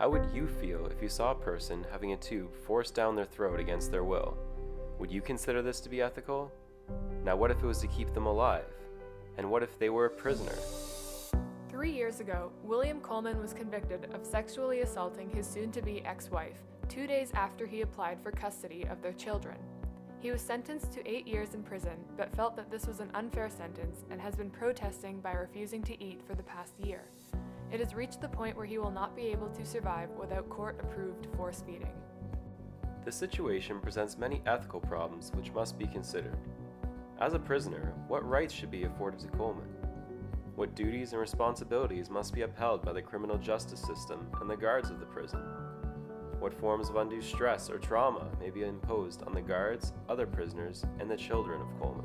How would you feel if you saw a person having a tube forced down their throat against their will? Would you consider this to be ethical? Now what if it was to keep them alive? And what if they were a prisoner? 3 years ago, William Coleman was convicted of sexually assaulting his soon-to-be ex-wife 2 days after he applied for custody of their children. He was sentenced to 8 years in prison, but felt that this was an unfair sentence and has been protesting by refusing to eat for the past year. It has reached the point where he will not be able to survive without court-approved force feeding. This situation presents many ethical problems which must be considered. As a prisoner, what rights should be afforded to Coleman? What duties and responsibilities must be upheld by the criminal justice system and the guards of the prison? What forms of undue stress or trauma may be imposed on the guards, other prisoners, and the children of Coleman?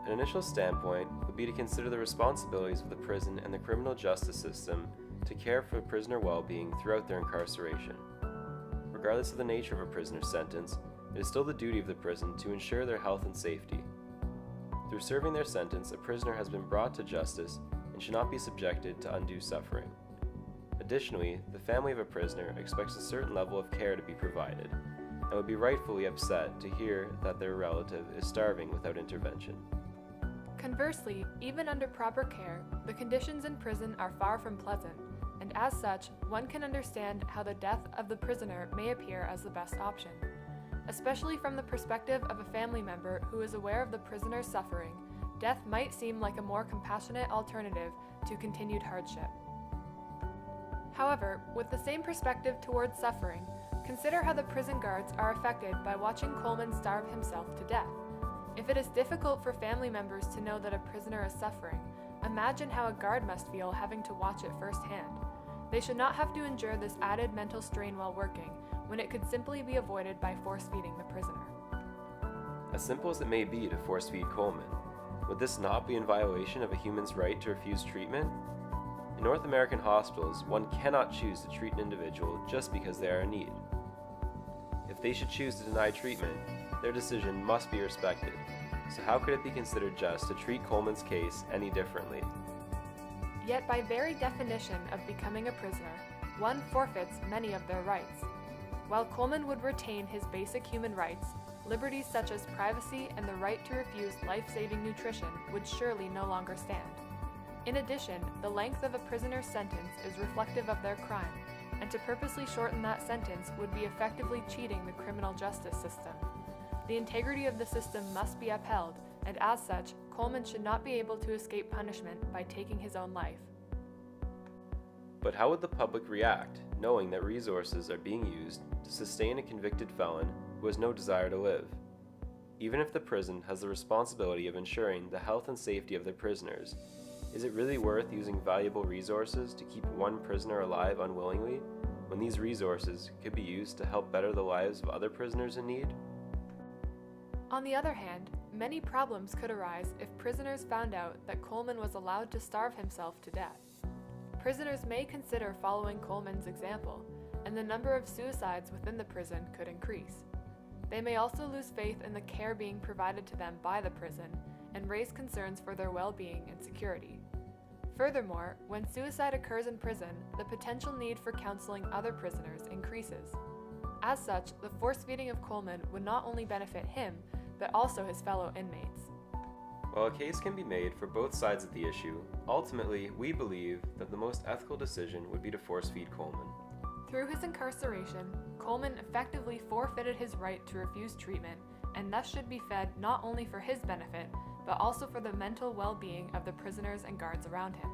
An initial standpoint would be to consider the responsibilities of the prison and the criminal justice system to care for prisoner well-being throughout their incarceration. Regardless of the nature of a prisoner's sentence, it is still the duty of the prison to ensure their health and safety. Through serving their sentence, a prisoner has been brought to justice and should not be subjected to undue suffering. Additionally, the family of a prisoner expects a certain level of care to be provided, and would be rightfully upset to hear that their relative is starving without intervention. Conversely, even under proper care, the conditions in prison are far from pleasant, and as such, one can understand how the death of the prisoner may appear as the best option. Especially from the perspective of a family member who is aware of the prisoner's suffering, death might seem like a more compassionate alternative to continued hardship. However, with the same perspective towards suffering, consider how the prison guards are affected by watching Coleman starve himself to death. If it is difficult for family members to know that a prisoner is suffering, imagine how a guard must feel having to watch it firsthand. They should not have to endure this added mental strain while working, when it could simply be avoided by force-feeding the prisoner. As simple as it may be to force-feed Coleman, would this not be in violation of a human's right to refuse treatment? In North American hospitals, one cannot choose to treat an individual just because they are in need. If they should choose to deny treatment, their decision must be respected. So how could it be considered just to treat Coleman's case any differently? Yet by very definition of becoming a prisoner, one forfeits many of their rights. While Coleman would retain his basic human rights, liberties such as privacy and the right to refuse life-saving nutrition would surely no longer stand. In addition, the length of a prisoner's sentence is reflective of their crime, and to purposely shorten that sentence would be effectively cheating the criminal justice system. The integrity of the system must be upheld, and as such, Coleman should not be able to escape punishment by taking his own life. But how would the public react, knowing that resources are being used to sustain a convicted felon who has no desire to live? Even if the prison has the responsibility of ensuring the health and safety of their prisoners, is it really worth using valuable resources to keep one prisoner alive unwillingly, when these resources could be used to help better the lives of other prisoners in need? On the other hand, many problems could arise if prisoners found out that Coleman was allowed to starve himself to death. Prisoners may consider following Coleman's example, and the number of suicides within the prison could increase. They may also lose faith in the care being provided to them by the prison, and raise concerns for their well-being and security. Furthermore, when suicide occurs in prison, the potential need for counseling other prisoners increases. As such, the force-feeding of Coleman would not only benefit him, but also his fellow inmates. While a case can be made for both sides of the issue, ultimately we believe that the most ethical decision would be to force-feed Coleman. Through his incarceration, Coleman effectively forfeited his right to refuse treatment, and thus should be fed not only for his benefit, but also for the mental well-being of the prisoners and guards around him.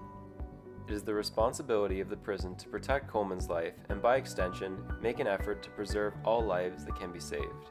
It is the responsibility of the prison to protect Coleman's life and by extension, make an effort to preserve all lives that can be saved.